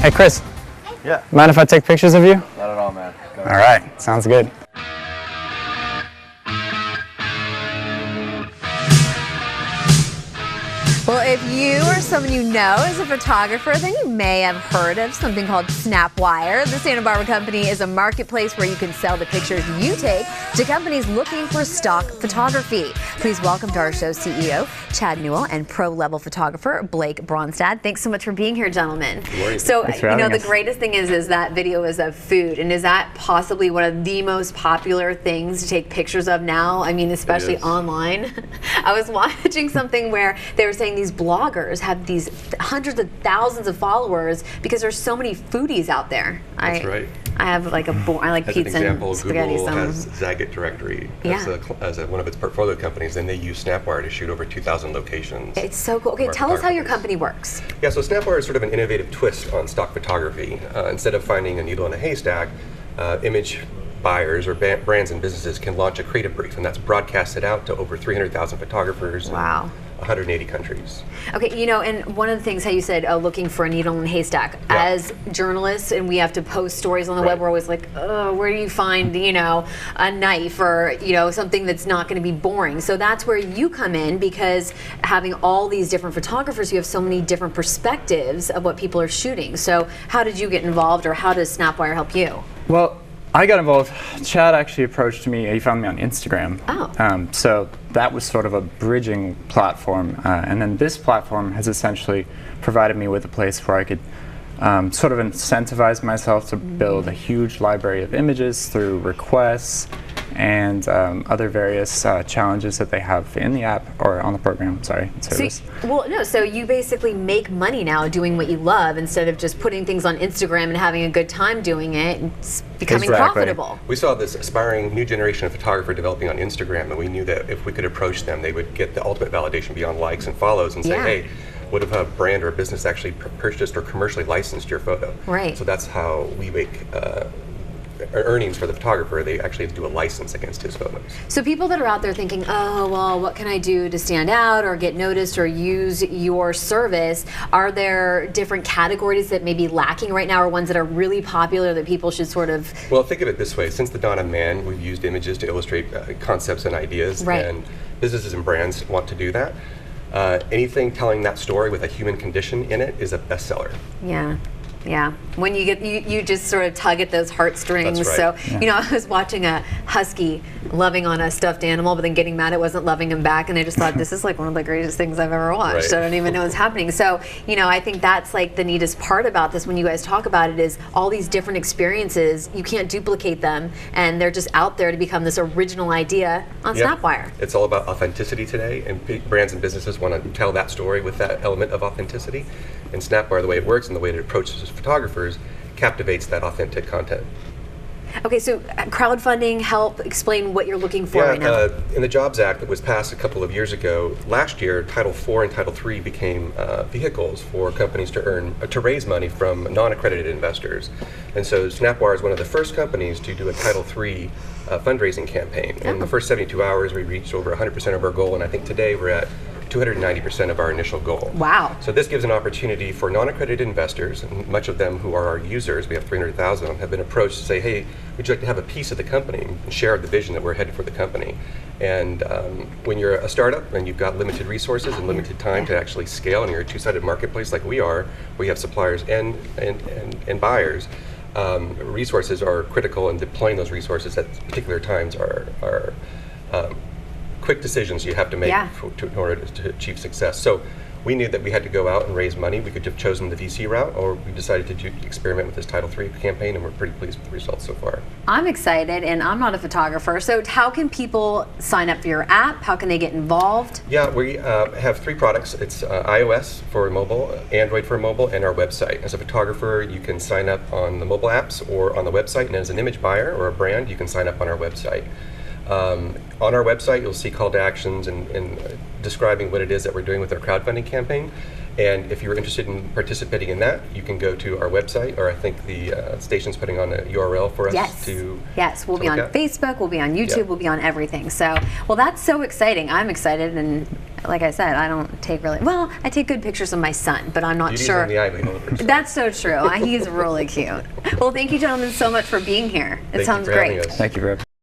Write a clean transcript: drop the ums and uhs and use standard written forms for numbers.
Hey, Chris. Yeah. Mind if I take pictures of you? Not at all, man. Go ahead. All right. Sounds good. Well, if you or someone you know is a photographer, then you may have heard of something called Snapwire. The Santa Barbara company is a marketplace where you can sell the pictures you take to companies looking for stock photography. Please welcome to our show CEO Chad Newell and pro-level photographer Blake Bronstad. Thanks so much for being here, gentlemen. So, the greatest thing is that video is of food, and is that possibly one of the most popular things to take pictures of now? I mean, especially online. I was watching something where they were saying these bloggers have these hundreds of thousands of followers because there's so many foodies out there. That's right. I have like I like pizza an example, and spaghetti. Google has Zagat Directory as one of its portfolio companies, and they use Snapwire to shoot over 2,000 locations. It's so cool. Okay, tell us how your company works. Yeah, so Snapwire is sort of an innovative twist on stock photography. Instead of finding a needle in a haystack, image buyers or brands and businesses can launch a creative brief, and that's broadcasted out to over 300,000 photographers. Wow. 180 countries. Okay, and one of the things how you said looking for a needle in a haystack. Yeah. As journalists, and we have to post stories on the web, we're always like, oh, where do you find, a knife or, something that's not going to be boring. So that's where you come in, because having all these different photographers, you have so many different perspectives of what people are shooting. So how did you get involved, or how does Snapwire help you? Well, I got involved. Chad actually approached me. He found me on Instagram. Oh. So that was sort of a bridging platform. And then this platform has essentially provided me with a place where I could sort of incentivize myself to build a huge library of images through requests and other various challenges that they have in the app, or on the program, service. So you basically make money now doing what you love, instead of just putting things on Instagram and having a good time doing it and becoming profitable. We saw this aspiring new generation of photographer developing on Instagram, and we knew that if we could approach them, they would get the ultimate validation beyond likes and follows and say, hey, what if a brand or a business actually purchased or commercially licensed your photo? Right. So that's how we make earnings for the photographer. They actually do a license against his photos. So people that are out there thinking, oh, well, what can I do to stand out or get noticed or use your service? Are there different categories that may be lacking right now, or ones that are really popular that people should sort of... Well, think of it this way. Since the dawn of man, we've used images to illustrate concepts and ideas, and businesses and brands want to do that. Anything telling that story with a human condition in it is a bestseller. Yeah. Yeah, when you just sort of tug at those heartstrings. That's So, right. I was watching a husky loving on a stuffed animal, but then getting mad it wasn't loving him back, and I just thought, this is like one of the greatest things I've ever watched. I don't even know what's happening. So, I think that's like the neatest part about this when you guys talk about it, is all these different experiences, you can't duplicate them, and they're just out there to become this original idea on Snapwire. It's all about authenticity today, and brands and businesses want to tell that story with that element of authenticity. And Snapwire, the way it works and the way it approaches photographers, captivates that authentic content. Okay, so crowdfunding, help explain what you're looking for right now. In the Jobs Act that was passed a couple of years ago, last year, Title IV and Title III became vehicles for companies to raise money from non-accredited investors. And so Snapwire is one of the first companies to do a Title III fundraising campaign. In the first 72 hours, we reached over 100% of our goal, and I think today we're at 290% of our initial goal. Wow. So this gives an opportunity for non-accredited investors, and much of them who are our users, we have 300,000 of them, have been approached to say, hey, would you like to have a piece of the company and share the vision that we're headed for the company? And when you're a startup and you've got limited resources and limited time to actually scale, and you're a two-sided marketplace like we are, where you have suppliers and buyers, resources are critical, and deploying those resources at particular times are quick decisions you have to make in order to achieve success. So we knew that we had to go out and raise money. We could have chosen the VC route, or we decided to experiment with this Title III campaign, and we're pretty pleased with the results so far. I'm excited, and I'm not a photographer, so how can people sign up for your app? How can they get involved? Yeah, we have 3 products. It's iOS for mobile, Android for mobile, and our website. As a photographer, you can sign up on the mobile apps or on the website, and as an image buyer or a brand, you can sign up on our website. On our website, you'll see call to actions and describing what it is that we're doing with our crowdfunding campaign. And if you're interested in participating in that, you can go to our website, or I think the station's putting on a URL for us to we'll be on Facebook, we'll be on YouTube, we'll be on everything. So, well, that's so exciting. I'm excited, and like I said, I don't take really, well, I take good pictures of my son, but I'm not Beauty's sure. in the eye behind it. That's so true. He's really cute. Well, thank you, gentlemen, so much for being here. It Thank you sounds for having great. us. Thank you, Rip.